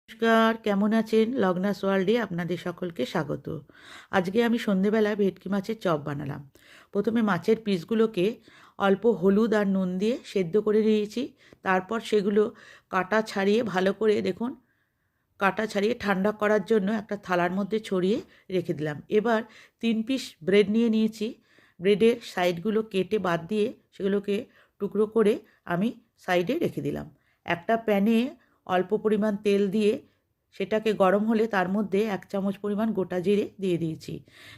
নমস্কার, কেমন আছেন? লগ্নাস ওয়ার্ল্ডে আপনাদের সকলকে স্বাগত। আজকে আমি সন্ধেবেলা ভেটকি মাছের চপ বানালাম। প্রথমে মাছের পিসগুলোকে অল্প হলুদ আর নুন দিয়ে সেদ্ধ করে নিয়েছি। তারপর সেগুলো কাটা ছাড়িয়ে ভালো করে দেখুন, কাটা ছাড়িয়ে ঠান্ডা করার জন্য একটা থালার মধ্যে ছড়িয়ে রেখে দিলাম। এবার 3 পিস ব্রেড নিয়ে নিয়েছি। ব্রেডের সাইডগুলো কেটে বাদ দিয়ে সেগুলোকে টুকরো করে আমি সাইডে রেখে দিলাম। একটা প্যানে অল্প পরিমাণ তেল দিয়ে সেটাকে গরম হলে তার মধ্যে 1 চামচ পরিমাণ গোটা জিরে দিয়ে দিয়েছি।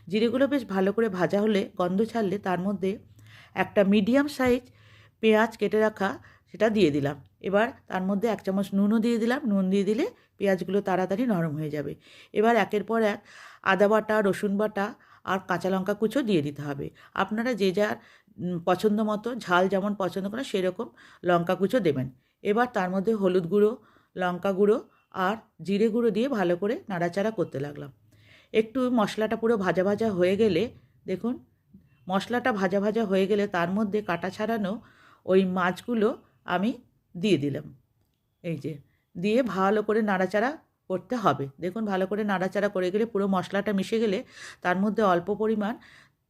জিরেগুলো বেশ ভালো করে ভাজা হলে, গন্ধ ছাড়লে তার মধ্যে একটা মিডিয়াম সাইজ পেঁয়াজ কেটে রাখা সেটা দিয়ে দিলাম। এবার তার মধ্যে 1 চামচ নুনও দিয়ে দিলাম। নুন দিয়ে দিলে পেঁয়াজগুলো তাড়াতাড়ি নরম হয়ে যাবে। এবার একের পর এক আদা বাটা, রসুন বাটা আর কাঁচা লঙ্কা কুচো দিয়ে দিতে হবে। আপনারা যে যার পছন্দ মতো ঝাল যেমন পছন্দ করেন সেরকম লঙ্কা কুচো দেবেন। এবার তার মধ্যে হলুদ গুঁড়ো, লঙ্কা গুঁড়ো আর জিরে গুঁড়ো দিয়ে ভালো করে নাড়াচাড়া করতে লাগলাম। একটু মশলাটা পুরো ভাজা ভাজা হয়ে গেলে দেখুন, মশলাটা ভাজা ভাজা হয়ে গেলে তার মধ্যে কাটা ছাড়ানো ওই মাছগুলো আমি দিয়ে দিলাম। এই যে দিয়ে ভালো করে নাড়াচাড়া করতে হবে। দেখুন ভালো করে নাড়াচাড়া করে গেলে পুরো মশলাটা মিশে গেলে তার মধ্যে অল্প পরিমাণ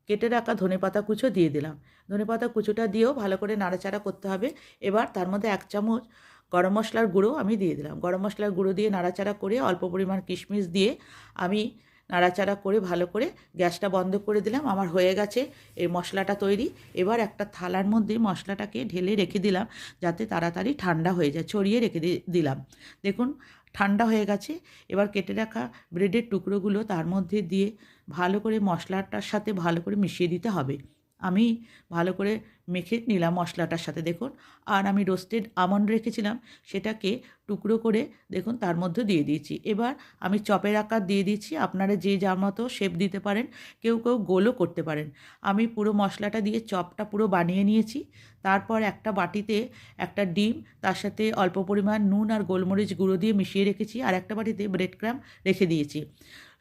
কেটে রাখা ধনেপাতা কুচো দিয়ে দিলাম। ধনেপাতা কুচোটা দিয়েও ভালো করে নাড়াচাড়া করতে হবে। এবার তার মধ্যে 1 চামচ গরম মশলার গুঁড়ো আমি দিয়ে দিলাম। গরম মশলার গুঁড়ো দিয়ে নাড়াচাড়া করে অল্প পরিমাণ কিশমিশ দিয়ে আমি নাড়াচাড়া করে ভালো করে গ্যাসটা বন্ধ করে দিলাম। আমার হয়ে গেছে এই মশলাটা তৈরি। এবার একটা থালার মধ্যে মশলাটাকে ঢেলে রেখে দিলাম যাতে তাড়াতাড়ি ঠান্ডা হয়ে যায়, ছড়িয়ে রেখে দিলাম। দেখুন ঠান্ডা হয়ে গেছে। এবার কেটে রাখা ব্রেডের টুকরোগুলো তার মধ্যে দিয়ে ভালো করে মশলাটার সাথে ভালো করে মিশিয়ে দিতে হবে। আমি ভালো করে মেখে নিলাম মশলাটার সাথে দেখুন। আর আমি রোস্টেড আমন্ড রেখেছিলাম সেটাকে টুকরো করে দেখুন তার মধ্যে দিয়ে দিয়েছি। এবার আমি চপের আকার দিয়ে দিচ্ছি। আপনারা যে যার মতো শেপ দিতে পারেন, কেউ কেউ গোলও করতে পারেন। আমি পুরো মশলাটা দিয়ে চপটা পুরো বানিয়ে নিয়েছি। তারপর একটা বাটিতে একটা ডিম, তার সাথে অল্প পরিমাণ নুন আর গোলমরিচ গুঁড়ো দিয়ে মিশিয়ে রেখেছি। আর একটা বাটিতে ব্রেড ক্রাম্ব রেখে দিয়েছি।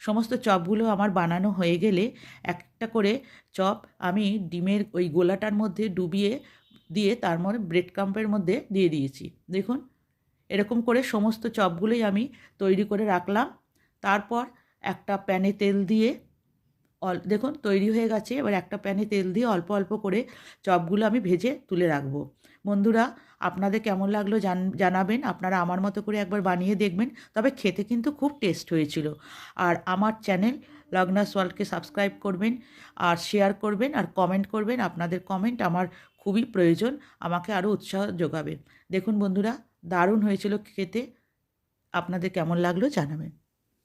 সমস্ত চপগুলো আমার বানানো হয়ে গেলে একটা করে চপ আমি ডিমের ওই গোলাটার মধ্যে ডুবিয়ে দিয়ে তার মধ্যে ব্রেড ক্রাম্বের মধ্যে দিয়ে দিয়েছি। দেখুন এরকম করে সমস্ত চপগুলোই আমি তৈরি করে রাখলাম। তারপর একটা প্যানে তেল দিয়ে দেখুন তৈরি হয়ে গেছে। এবার একটা প্যানে তেল দিয়ে অল্প অল্প করে চপগুলো আমি ভেজে তুলে রাখবো। বন্ধুরা, আপনাদের কেমন লাগলো জানাবেন। আপনারা আমার মতো করে একবার বানিয়ে দেখবেন, তবে খেতে কিন্তু খুব টেস্ট হয়েছিল। আর আমার চ্যানেল লগ্নাস ওয়ার্ল্ডকে সাবস্ক্রাইব করবেন আর শেয়ার করবেন আর কমেন্ট করবেন। আপনাদের কমেন্ট আমার খুবই প্রয়োজন, আমাকে আরও উৎসাহ যোগাবে। দেখুন বন্ধুরা, দারুণ হয়েছিল খেতে। আপনাদের কেমন লাগলো জানাবেন।